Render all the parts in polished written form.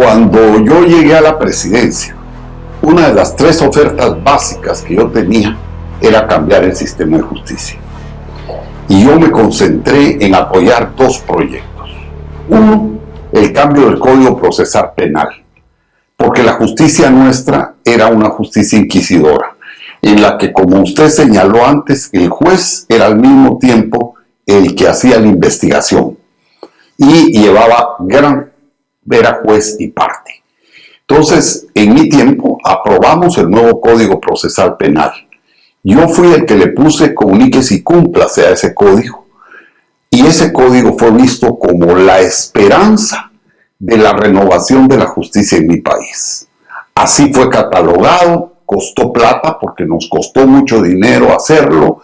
Cuando yo llegué a la presidencia, una de las 3 ofertas básicas que yo tenía era cambiar el sistema de justicia. Y yo me concentré en apoyar 2 proyectos. Uno, el cambio del Código Procesal Penal, porque la justicia nuestra era una justicia inquisidora, en la que, como usted señaló antes, el juez era al mismo tiempo el que hacía la investigación y era juez y parte. Entonces, en mi tiempo, aprobamos el nuevo Código Procesal Penal. Yo fui el que le puse comuníquese y cúmplase a ese código. Y ese código fue visto como la esperanza de la renovación de la justicia en mi país. Así fue catalogado, costó plata porque nos costó mucho dinero hacerlo,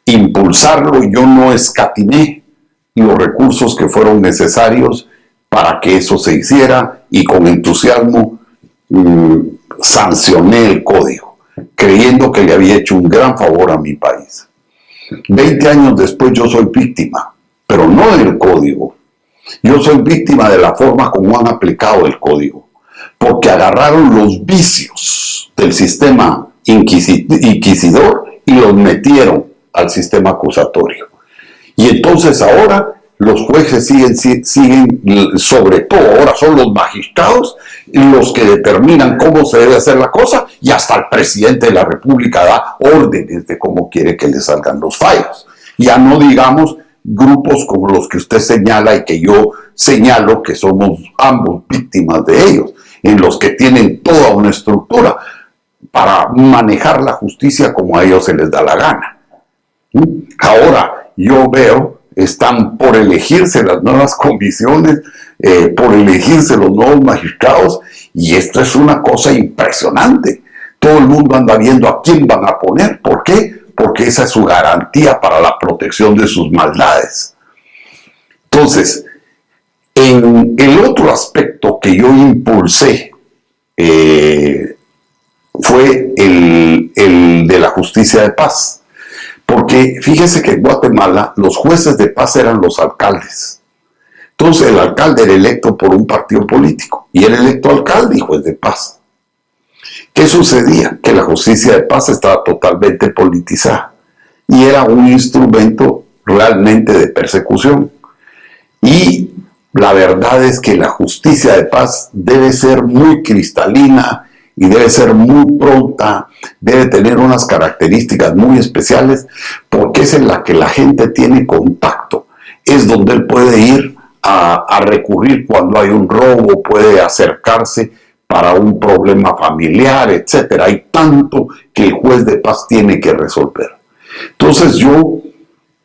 impulsarlo, y yo no escatimé los recursos que fueron necesarios para que eso se hiciera, y con entusiasmo sancioné el código, creyendo que le había hecho un gran favor a mi país. 20 años después yo soy víctima, pero no del código. Yo soy víctima de la forma como han aplicado el código, porque agarraron los vicios del sistema inquisidor y los metieron al sistema acusatorio. Y entonces ahora los jueces siguen, sobre todo ahora son los magistrados los que determinan cómo se debe hacer la cosa, y hasta el presidente de la República da órdenes de cómo quiere que le salgan los fallos. Ya no digamos grupos como los que usted señala y que yo señalo, que somos ambos víctimas de ellos, en los que tienen toda una estructura para manejar la justicia como a ellos se les da la gana. Ahora yo veo, están por elegirse las nuevas comisiones, por elegirse los nuevos magistrados, y esto es una cosa impresionante. Todo el mundo anda viendo a quién van a poner. ¿Por qué? Porque esa es su garantía para la protección de sus maldades. Entonces, en el otro aspecto que yo impulsé fue el de la justicia de paz. Porque fíjese que en Guatemala los jueces de paz eran los alcaldes. Entonces el alcalde era electo por un partido político y era electo alcalde y juez de paz. ¿Qué sucedía? Que la justicia de paz estaba totalmente politizada y era un instrumento realmente de persecución. Y la verdad es que la justicia de paz debe ser muy cristalina y debe ser muy pronta, debe tener unas características muy especiales, porque es en la que la gente tiene contacto, es donde él puede ir a recurrir cuando hay un robo, puede acercarse para un problema familiar, etc. Hay tanto que el juez de paz tiene que resolver. Entonces yo,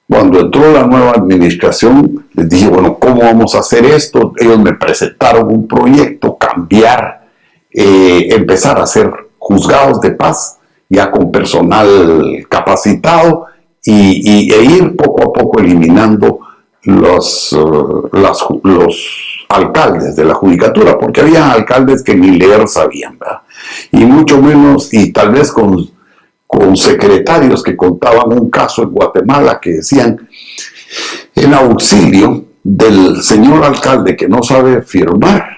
cuando entró la nueva administración, les dije, bueno, ¿cómo vamos a hacer esto? Ellos me presentaron un proyecto, empezar a hacer juzgados de paz, ya con personal capacitado, e ir poco a poco eliminando los alcaldes de la judicatura, porque había alcaldes que ni leer sabían, ¿verdad? Y mucho menos, y tal vez con secretarios que contaban un caso en Guatemala que decían, en auxilio del señor alcalde que no sabe firmar,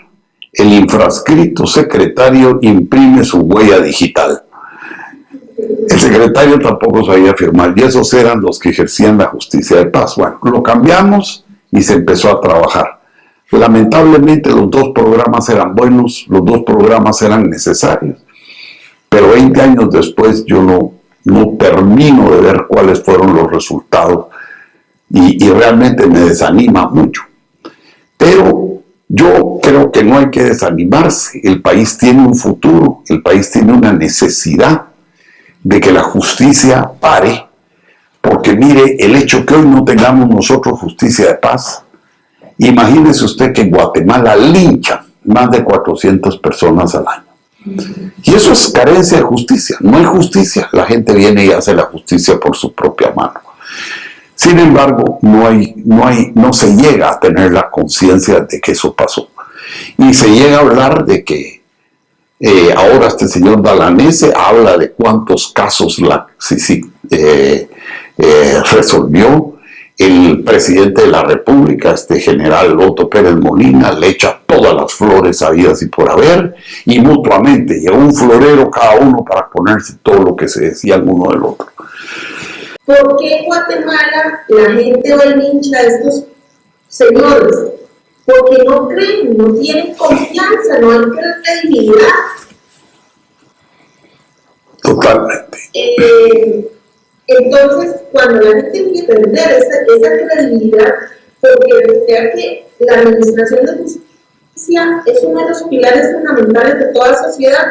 el infrascrito secretario imprime su huella digital. El secretario tampoco sabía firmar, y esos eran los que ejercían la justicia de paz. Bueno, lo cambiamos y se empezó a trabajar. Lamentablemente los 2 programas eran buenos, los 2 programas eran necesarios, pero 20 años después yo no termino de ver cuáles fueron los resultados, y realmente me desanima mucho. Pero yo creo que no hay que desanimarse. El país tiene un futuro, el país tiene una necesidad de que la justicia pare, porque mire, el hecho que hoy no tengamos nosotros justicia de paz, imagínese usted que en Guatemala linchan más de 400 personas al año. Y eso es carencia de justicia. No hay justicia, la gente viene y hace la justicia por su propia mano. Sin embargo, no se llega a tener la conciencia de que eso pasó. Y se llega a hablar de que ahora este señor Dalanese habla de cuántos casos resolvió, el presidente de la República, este general Otto Pérez Molina, le echa todas las flores habidas y por haber, y mutuamente llegó un florero cada uno para ponerse todo lo que se decían uno del otro. ¿Por qué en Guatemala la gente va y hincha a estos señores? Porque no creen, no tienen confianza, no hay credibilidad. Totalmente. Entonces, cuando la gente empieza a perder esa credibilidad, porque desea que la administración de justicia es uno de los pilares fundamentales de toda sociedad,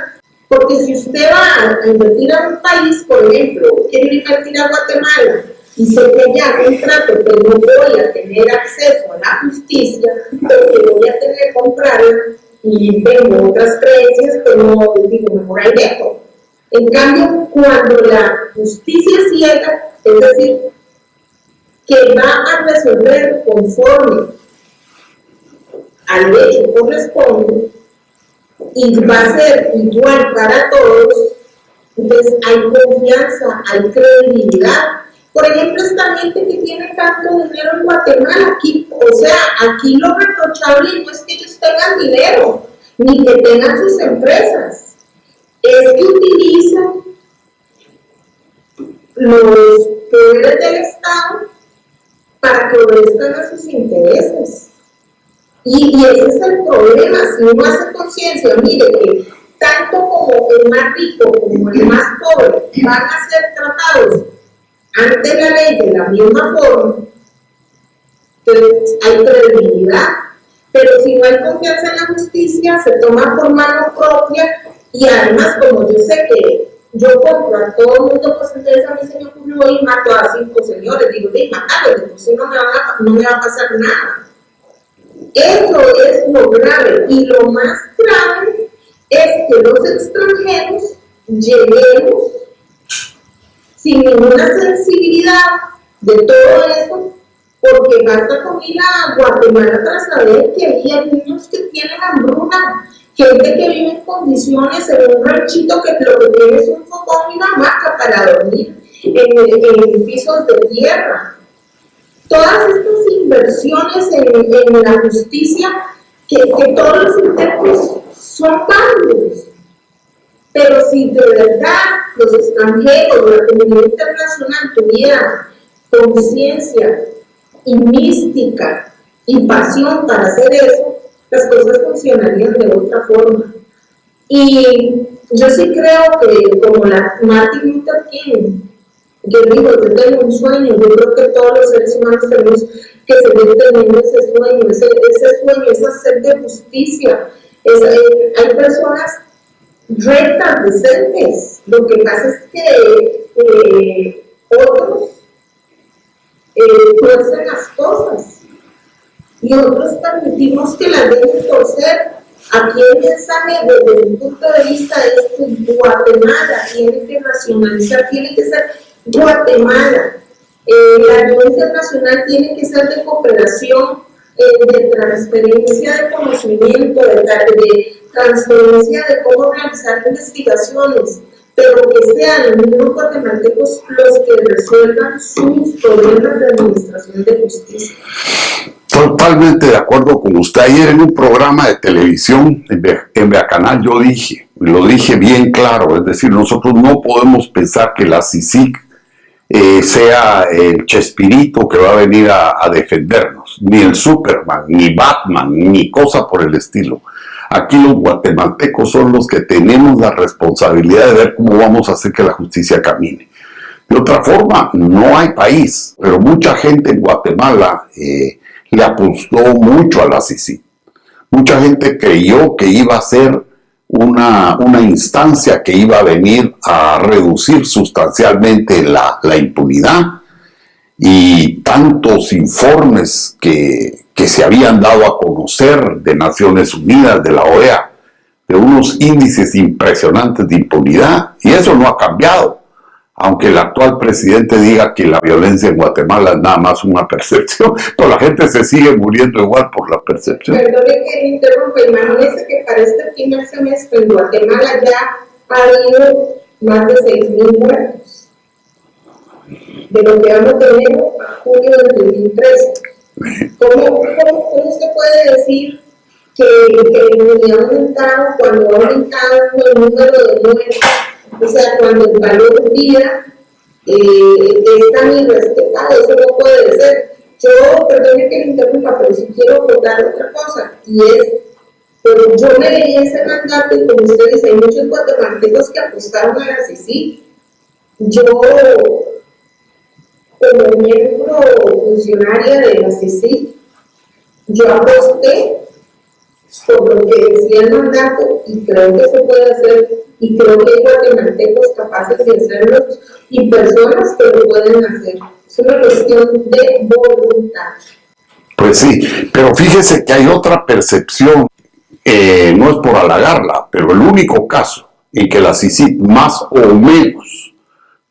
porque si usted va a invertir a un país, por ejemplo, quiere invertir a Guatemala, y sé que ya contrato que no voy a tener acceso a la justicia, porque voy a tener que comprarla, y tengo otras creencias que no digo, mejor ahí dejo. En cambio, cuando la justicia es ciega, es decir, que va a resolver conforme al hecho corresponde y va a ser igual para todos, entonces hay confianza, hay credibilidad. Por ejemplo, esta gente que tiene tanto dinero en Guatemala, aquí, o sea, aquí lo reprochable no es que ellos tengan dinero, ni que tengan sus empresas, es que utilizan los poderes del Estado para que obedezcan a sus intereses. Y ese es el problema. Si uno hace conciencia, mire que tanto como el más rico como el más pobre van a ser tratados ante la ley de la misma forma, entonces hay credibilidad. Pero si no hay confianza en la justicia, se toma por mano propia. Y además, como yo sé que yo compro a todo el mundo, pues entonces a mí se me ocurrió y mato a 5 señores. Digo, de matarlos, entonces no me va a pasar nada. Eso es lo grave. Y lo más grave es que los extranjeros lleguemos sin ninguna sensibilidad de todo eso, porque basta con ir a Guatemala para saber que hay niños que tienen hambruna, gente que vive en condiciones en un ranchito que lo que tiene es un fogón y una hamaca para dormir en pisos de tierra. Todas estas inversiones en la justicia, que todos los intentos son válidos, pero si de verdad los extranjeros, la comunidad internacional tuviera conciencia y mística y pasión para hacer eso, las cosas funcionarían de otra forma. Y yo sí creo que, como Martin Luther King, que dijo, yo tengo un sueño, yo creo que todos los seres humanos tenemos que seguir teniendo ese sueño, ese sueño es hacer de justicia. Hay personas rectas, decentes, lo que pasa es que otros tuercen las cosas y otros permitimos que las dejen torcer. Aquí el mensaje desde mi punto de vista es que Guatemala tiene que racionalizar, tiene que ser Guatemala. La ayuda internacional tiene que ser de cooperación, de transferencia de conocimiento, de transferencia de cómo realizar investigaciones, pero que sean los mismos guatemaltecos los que resuelvan sus problemas de administración de justicia. Totalmente de acuerdo con usted. Ayer en un programa de televisión en Beacanal yo dije, lo dije bien claro, es decir, nosotros no podemos pensar que la CICIG sea el Chespirito que va a venir a defendernos, ni el Superman, ni Batman, ni cosa por el estilo. Aquí los guatemaltecos son los que tenemos la responsabilidad de ver cómo vamos a hacer que la justicia camine. De otra forma, no hay país, pero mucha gente en Guatemala le apostó mucho a la CICIG. Mucha gente creyó que iba a ser una instancia que iba a venir a reducir sustancialmente la impunidad, y tantos informes que se habían dado a conocer de Naciones Unidas, de la OEA, de unos índices impresionantes de impunidad, y eso no ha cambiado. Aunque el actual presidente diga que la violencia en Guatemala es nada más una percepción, pero la gente se sigue muriendo igual por la percepción. Perdone que interrumpa, imagínese que para este primer semestre en Guatemala ya ha habido más de 6,000 muertos. de lo que vamos a tener a junio del 2013. ¿Cómo se puede decir que ha aumentado cuando ha aumentado el número de muertes? O sea, cuando el valor de vida es tan irrespetado, eso no puede ser. Yo, perdone que le interrumpa, pero sí quiero contar otra cosa, y es, pero yo me leí ese mandato y como usted dice, hay muchos guatemaltecos que apostaron a la CICI. Yo, como miembro funcionaria de la CICI, yo aposté por lo que decía el mandato y creo que se puede hacer y creo que hay guatemaltecos capaces de hacerlo y personas que lo pueden hacer. Es una cuestión de voluntad. Pues sí, pero fíjese que hay otra percepción, no es por halagarla, pero el único caso en que la CICIG más o menos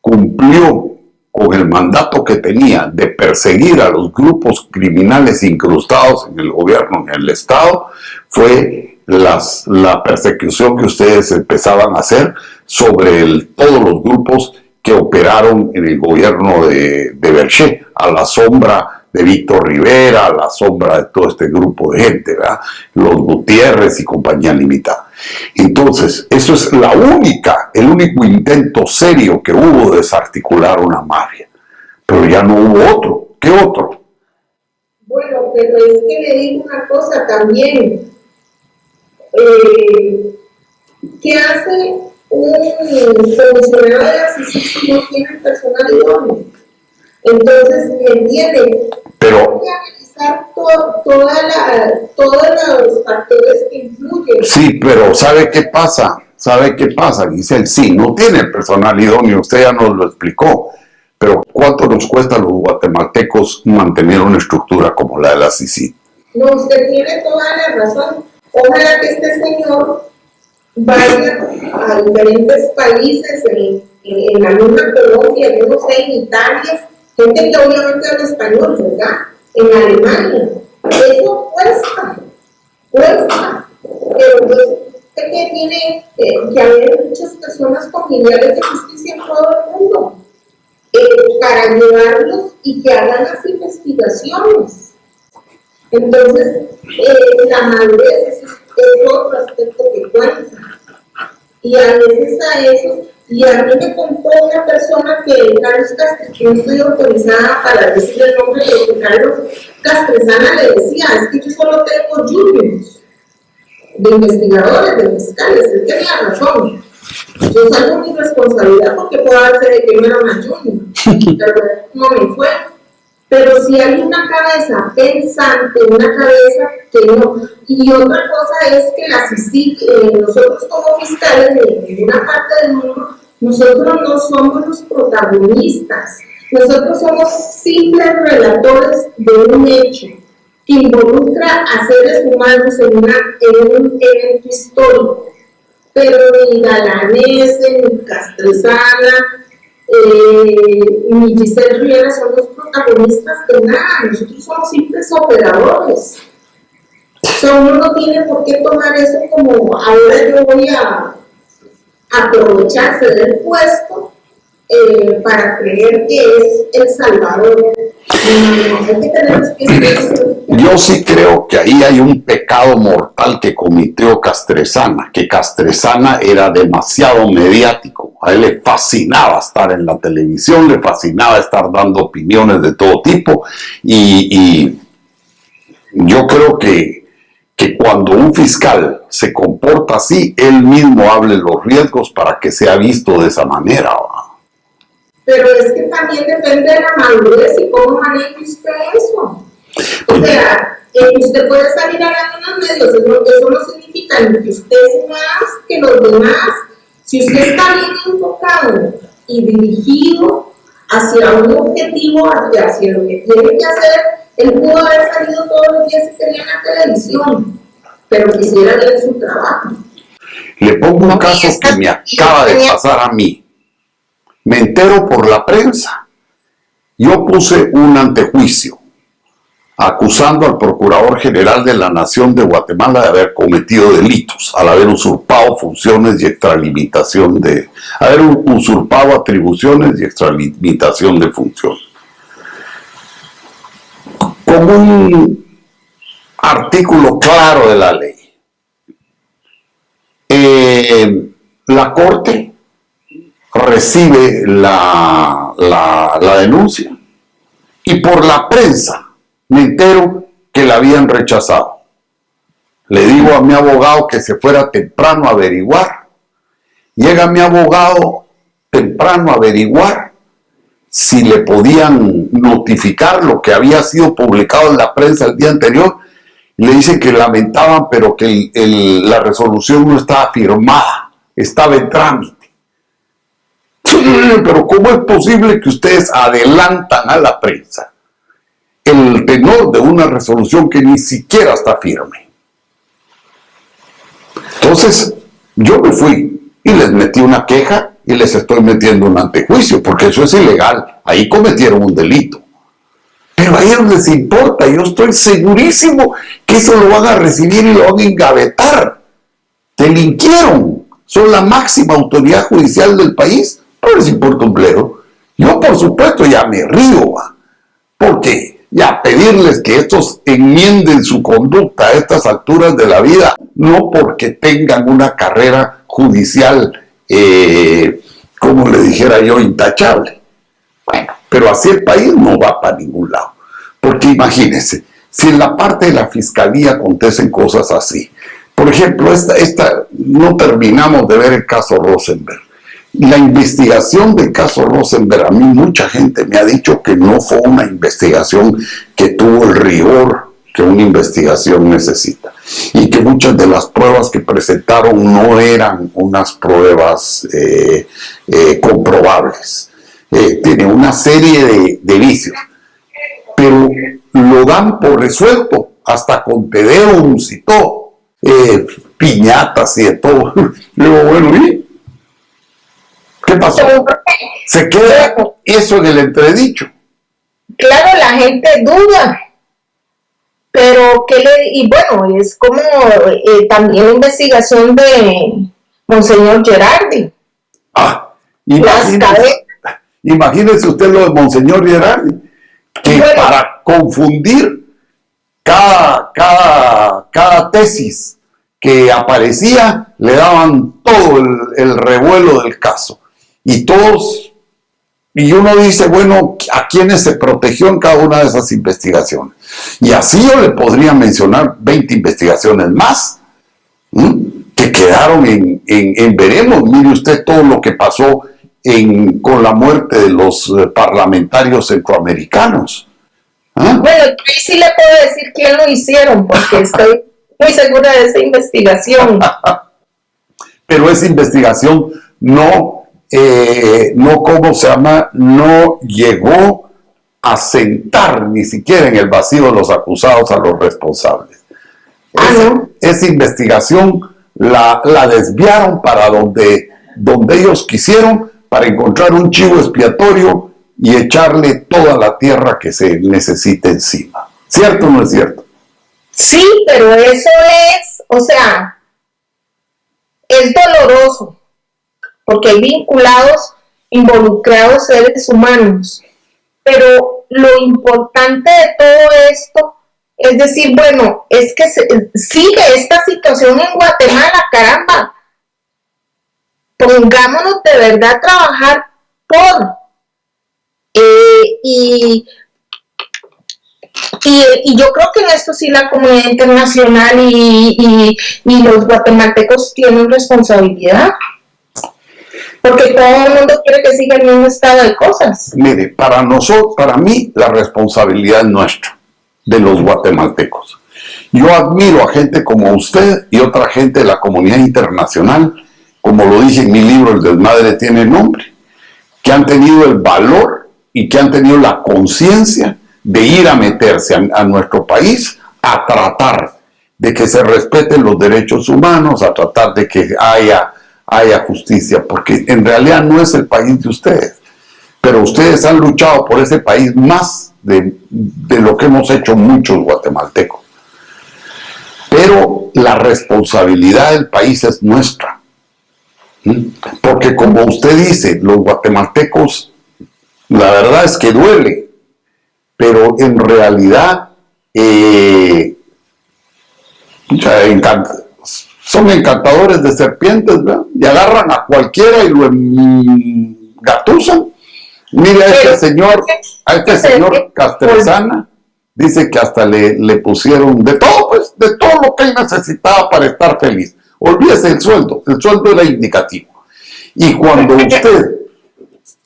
cumplió con el mandato que tenía de perseguir a los grupos criminales incrustados en el gobierno, en el Estado, fue la persecución que ustedes empezaban a hacer sobre todos los grupos que operaron en el gobierno de Berché, a la sombra de Víctor Rivera, a la sombra de todo este grupo de gente, ¿verdad? Los Gutiérrez y compañía limitada. Entonces, eso es el único intento serio que hubo de desarticular una mafia. Pero ya no hubo otro. ¿Qué otro? Bueno, pero es que le digo una cosa también. ¿Qué hace un comisionado de la CICIG si no tiene personal idóneo? Entonces, ¿me entienden? Pero hay que analizar todos los factores que influyen. sí, pero ¿sabe qué pasa? Giselle, sí, no tiene personal idóneo, usted ya nos lo explicó, pero ¿cuánto nos cuesta a los guatemaltecos mantener una estructura como la de la CICIG? No, usted tiene toda la razón. Ojalá que este señor vaya a diferentes países, en la misma Colombia, yo no sé, en Italia, gente que obviamente habla español, ¿verdad? En Alemania. Eso cuesta. Pero yo sé que tiene que haber muchas personas con niveles de justicia en todo el mundo para llevarlos y que hagan las investigaciones. Entonces, la madurez es otro aspecto que cuenta. Y a veces a eso, y a mí me contó una persona que Carlos Castresana, yo no estoy autorizada para decir el nombre, pero que Carlos Castresana le decía, es que yo solo tengo juniors de investigadores, de fiscales, él tenía razón. Yo salgo mi responsabilidad porque puedo hacer de que no era una junior, pero no me fue. Pero si hay una cabeza pensante, una cabeza que no. Y otra cosa es que la CICIG, nosotros como fiscales de una parte del mundo, nosotros no somos los protagonistas. Nosotros somos simples relatores de un hecho que involucra a seres humanos en un evento histórico. Pero ni Galanese, ni Castresana, ni Giselle Rivera son los protagonistas de nada, nosotros somos simples operadores. Uno no tiene por qué tomar eso como ahora yo voy a aprovecharse del puesto para creer que es el salvador. Hay que tener los pies. Yo sí creo que ahí hay un pecado mortal que cometió Castresana, que Castresana era demasiado mediático. A él le fascinaba estar en la televisión, le fascinaba estar dando opiniones de todo tipo y yo creo que cuando un fiscal se comporta así, él mismo hable los riesgos para que sea visto de esa manera. Pero es que también depende de la madurez y cómo maneja usted eso. O sea, usted puede salir hablando en los medios, eso no significa ni que usted es más que los demás. Si usted está bien enfocado y dirigido hacia un objetivo, hacia lo que tiene que hacer, él pudo haber salido todos los días y tenía en la televisión, pero quisiera ver su trabajo. Le pongo un caso que me acaba de pasar a mí. Me entero por la prensa. Yo puse un antejuicio acusando al Procurador General de la Nación de Guatemala de haber cometido delitos, al haber usurpado funciones y extralimitación de, haber usurpado atribuciones y extralimitación de funciones. Con un artículo claro de la ley. La Corte recibe la denuncia y por la prensa me entero que la habían rechazado. Le digo a mi abogado que se fuera temprano a averiguar. Llega mi abogado temprano a averiguar si le podían notificar lo que había sido publicado en la prensa el día anterior. Le dice que lamentaban, pero que la resolución no estaba firmada, estaba en trámite. Pero ¿cómo es posible que ustedes adelantan a la prensa el tenor de una resolución que ni siquiera está firme? Entonces, yo me fui y les metí una queja y les estoy metiendo un antejuicio, porque eso es ilegal. Ahí cometieron un delito. Pero a ellos les importa, yo estoy segurísimo que eso lo van a recibir y lo van a engavetar. Delinquieron, son la máxima autoridad judicial del país, no les importa un bledo. Yo, por supuesto, ya me río, porque ya pedirles que estos enmienden su conducta a estas alturas de la vida, no porque tengan una carrera judicial, como le dijera yo, intachable. Bueno, pero así el país no va para ningún lado. Porque imagínense, si en la parte de la fiscalía acontecen cosas así, por ejemplo, no terminamos de ver el caso Rosenberg. La investigación del caso Rosenberg, a mí mucha gente me ha dicho que no fue una investigación que tuvo el rigor que una investigación necesita y que muchas de las pruebas que presentaron no eran unas pruebas comprobables. Tiene una serie de vicios, pero lo dan por resuelto, hasta con tedeums y todo, piñatas y de todo. Digo, bueno, ¿y qué pasó? Se queda eso en el entredicho. Claro, la gente duda, pero y bueno, es como también la investigación de Monseñor Gerardi. Imagínese usted lo de Monseñor Gerardi, que bueno, para confundir cada tesis que aparecía, le daban todo el revuelo del caso. Y uno dice, bueno, ¿a quiénes se protegió en cada una de esas investigaciones? Y así yo le podría mencionar 20 investigaciones más, que quedaron en veremos. Mire usted todo lo que pasó con la muerte de los parlamentarios centroamericanos. Bueno, yo sí le puedo decir quién lo hicieron, porque estoy muy segura de esa investigación. Pero esa investigación no, ¿cómo se llama? No llegó a sentar ni siquiera en el vacío de los acusados a los responsables. ¿No? Esa investigación la desviaron para donde ellos quisieron, para encontrar un chivo expiatorio y echarle toda la tierra que se necesite encima. ¿Cierto o no es cierto? Sí, pero eso es, o sea, es doloroso, porque hay involucrados seres humanos. Pero lo importante de todo esto es decir, bueno, es que sigue esta situación en Guatemala, caramba. Pongámonos de verdad a trabajar por y yo creo que en esto sí la comunidad internacional y los guatemaltecos tienen responsabilidad, porque todo el mundo quiere que siga el mismo estado de cosas. Mire, para mí la responsabilidad es nuestra, de los guatemaltecos. Yo admiro a gente como usted y otra gente de la comunidad internacional, como lo dije en mi libro El desmadre tiene nombre, que han tenido el valor y que han tenido la conciencia de ir a meterse a nuestro país a tratar de que se respeten los derechos humanos, a tratar de que haya justicia, porque en realidad no es el país de ustedes, pero ustedes han luchado por ese país más de lo que hemos hecho muchos guatemaltecos. Pero la responsabilidad del país es nuestra. Porque como usted dice, los guatemaltecos, la verdad es que duele, pero en realidad son encantadores de serpientes, ¿verdad? Y agarran a cualquiera y lo engatusan. Mire a este señor Castrezana, dice que hasta le pusieron de todo, pues, de todo lo que él necesitaba para estar feliz. Olvídese el sueldo era indicativo. Y cuando usted,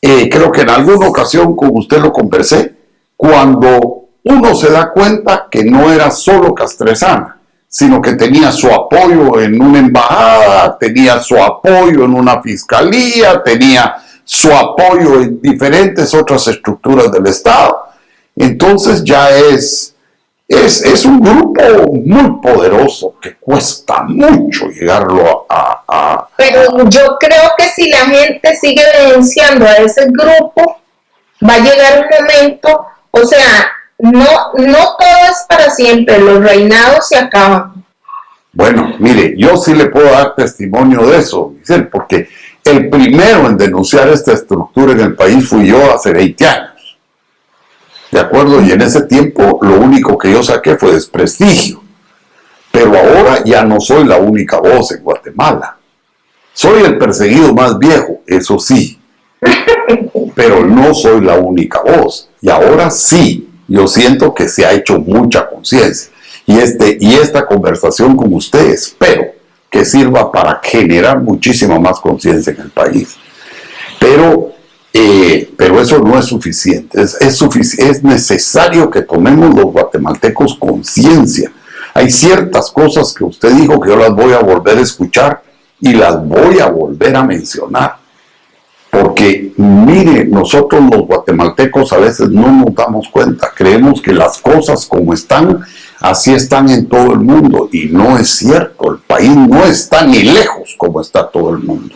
creo que en alguna ocasión con usted lo conversé, cuando uno se da cuenta que no era solo Castrezana, sino que tenía su apoyo en una embajada, tenía su apoyo en una fiscalía, tenía su apoyo en diferentes otras estructuras del Estado, entonces ya es un grupo muy poderoso que cuesta mucho llegarlo a... Pero yo creo que si la gente sigue denunciando a ese grupo, va a llegar un momento, o sea, no todo es para siempre, los reinados se acaban. Bueno, mire, yo sí le puedo dar testimonio de eso, Giselle, porque el primero en denunciar esta estructura en el país fui yo hace 20 años. ¿De acuerdo? Y en ese tiempo lo único que yo saqué fue desprestigio. Pero ahora ya no soy la única voz en Guatemala. Soy el perseguido más viejo, eso sí. Pero no soy la única voz. Y ahora sí, yo siento que se ha hecho mucha conciencia. Y esta conversación con usted espero que sirva para generar muchísima más conciencia en el país. Pero eso no es suficiente. Es necesario que tomemos los guatemaltecos conciencia. Hay ciertas cosas que usted dijo que yo las voy a volver a escuchar y las voy a volver a mencionar. Porque, mire, nosotros los guatemaltecos a veces no nos damos cuenta. Creemos que las cosas como están, así están en todo el mundo. Y no es cierto. El país no está ni lejos como está todo el mundo.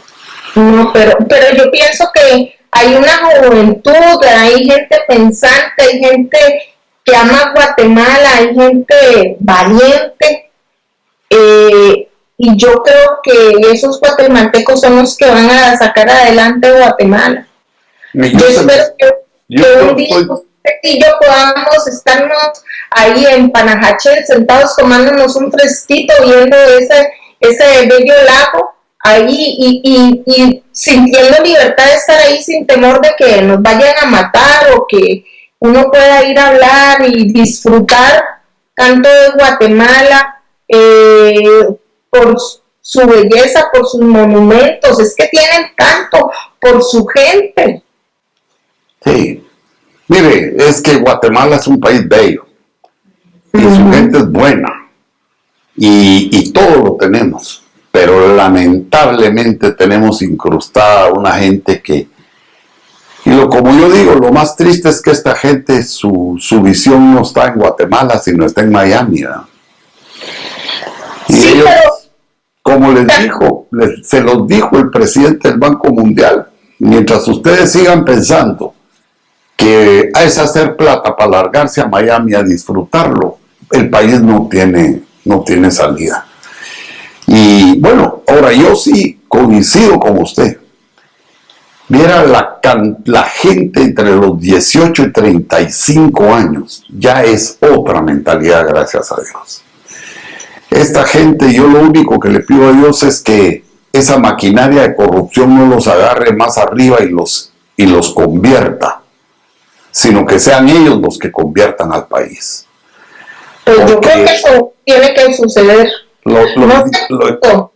No, pero yo pienso que hay una juventud, hay gente pensante, hay gente que ama Guatemala, hay gente valiente. Y yo creo que esos guatemaltecos son los que van a sacar adelante Guatemala. Yo espero que un día usted y yo podamos estarnos ahí en Panajachel sentados tomándonos un fresquito viendo ese bello lago ahí y sintiendo libertad de estar ahí sin temor de que nos vayan a matar o que uno pueda ir a hablar y disfrutar tanto de Guatemala por su belleza, por sus monumentos, es que tienen tanto, por su gente. Sí, mire, es que Guatemala es un país bello y su gente es buena y todo lo tenemos, pero lamentablemente tenemos incrustada una gente que, como yo digo, lo más triste es que esta gente, su visión no está en Guatemala, sino está en Miami, ¿verdad? Y sí, ellos, como se los dijo el presidente del Banco Mundial, mientras ustedes sigan pensando que es hacer plata para largarse a Miami a disfrutarlo, el país no tiene salida. Y bueno, ahora yo sí coincido con usted. Viera la gente entre los 18 y 35 años, ya es otra mentalidad, gracias a Dios. Esta gente, yo lo único que le pido a Dios es que esa maquinaria de corrupción no los agarre más arriba y los convierta, sino que sean ellos los que conviertan al país. Pues yo creo que eso tiene que suceder.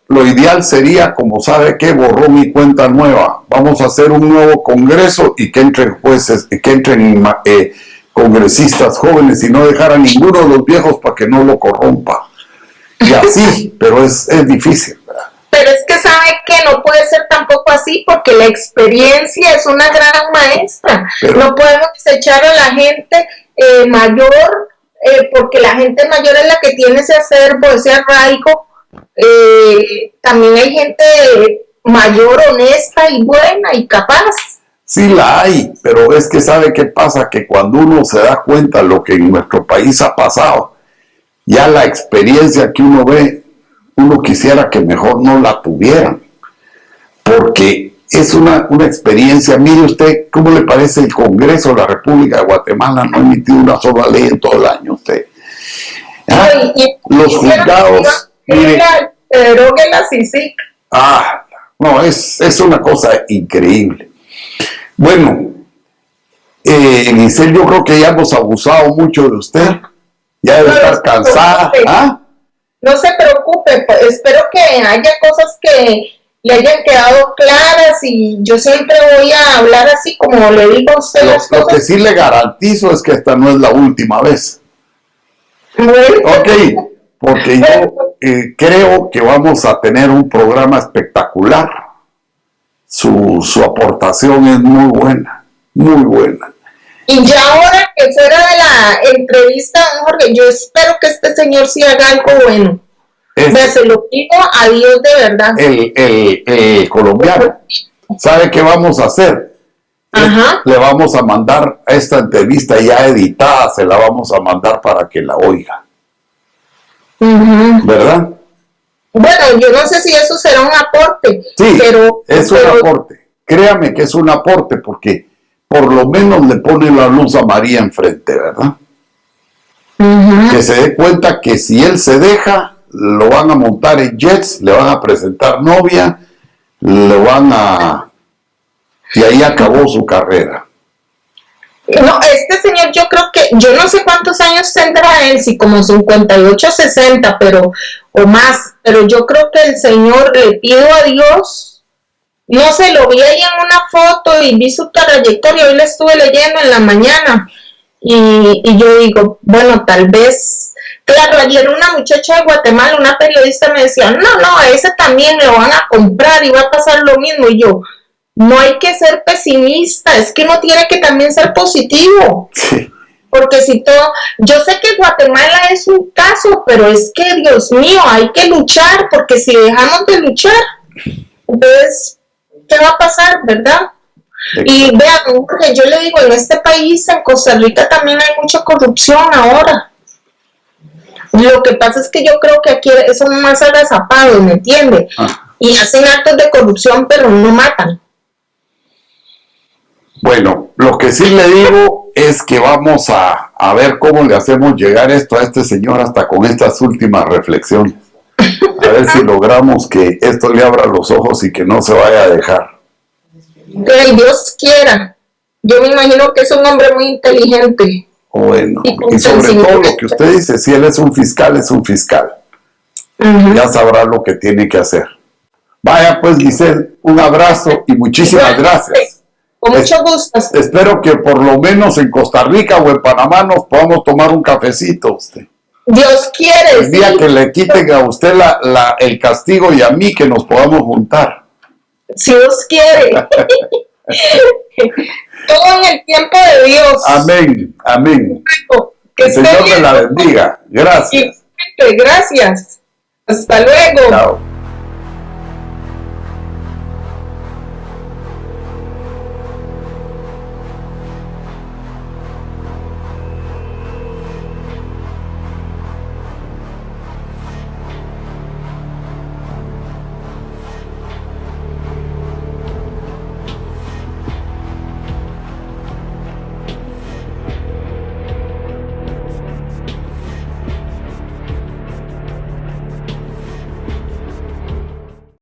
Lo ideal sería, como sabe que borrón y cuenta nueva. Vamos a hacer un nuevo congreso y que entren jueces, que entren congresistas jóvenes y no dejar a ninguno de los viejos para que no lo corrompa. Y así, pero es difícil, ¿verdad? Pero es que sabe que no puede ser tampoco así porque la experiencia es una gran maestra. Pero no podemos echar a la gente mayor porque la gente mayor es la que tiene ese acervo, ese arraigo. También hay gente mayor, honesta y buena y capaz. Sí la hay, pero es que ¿sabe qué pasa? Que cuando uno se da cuenta de lo que en nuestro país ha pasado, ya la experiencia que uno ve, uno quisiera que mejor no la tuvieran, porque es una experiencia. Mire usted, ¿cómo le parece el Congreso de la República de Guatemala? No ha emitido una sola ley en todo el año usted. Los juzgados, mire, no, es una cosa increíble. Bueno, Giselle, yo creo que ya hemos abusado mucho de usted. Ya debe estar cansada. No se preocupe, espero que haya cosas que le hayan quedado claras y yo siempre voy a hablar así como le digo a usted las cosas. Lo que sí le garantizo es que esta no es la última vez. Ok, porque yo creo que vamos a tener un programa espectacular. Su aportación es muy buena, muy buena. Y ya ahora que fuera de la entrevista, don Jorge, yo espero que este señor sí haga algo bueno. Se lo digo a Dios de verdad. El colombiano. ¿Sabe qué vamos a hacer? Ajá. Le vamos a mandar esta entrevista ya editada, se la vamos a mandar para que la oiga. ¿Verdad? Bueno, yo no sé si eso será un aporte. Sí, pero es un aporte. Créame que es un aporte porque por lo menos le pone la luz a María enfrente, ¿verdad? Que se dé cuenta que si él se deja, lo van a montar en jets, le van a presentar novia, y ahí acabó su carrera. No, este señor yo creo que, yo no sé cuántos años tendrá él, si como 58, 60, o más, pero yo creo que el señor, le pido a Dios, no se lo vi ahí en una foto y vi su trayectoria, hoy le estuve leyendo en la mañana, y yo digo, bueno, tal vez, claro, ayer una muchacha de Guatemala, una periodista me decía, no, a ese también lo van a comprar y va a pasar lo mismo, y yo, no hay que ser pesimista, es que uno tiene que también ser positivo. Sí. Porque si todo, yo sé que Guatemala es un caso, pero es que, Dios mío, hay que luchar, porque si dejamos de luchar, entonces, ¿qué va a pasar, verdad? Y vean, porque yo le digo, en este país, en Costa Rica, también hay mucha corrupción ahora. Lo que pasa es que yo creo que aquí son más agazapados, ¿me entiende? Y hacen actos de corrupción, pero no matan. Bueno, lo que sí le digo es que vamos a ver cómo le hacemos llegar esto a este señor hasta con estas últimas reflexiones. A ver si logramos que esto le abra los ojos y que no se vaya a dejar. Que Dios quiera. Yo me imagino que es un hombre muy inteligente. Bueno, y sobre todo lo que usted dice, si él es un fiscal, es un fiscal. Ya sabrá lo que tiene que hacer. Vaya pues, Giselle, un abrazo y muchísimas gracias. Con mucho gusto. Espero que por lo menos en Costa Rica o en Panamá nos podamos tomar un cafecito. Dios quiere. El día que le quiten a usted el castigo y a mí que nos podamos juntar. Si Dios quiere. Todo en el tiempo de Dios. Amén, amén. Que el Señor me la bendiga. Gracias. Gracias. Hasta luego. Chao.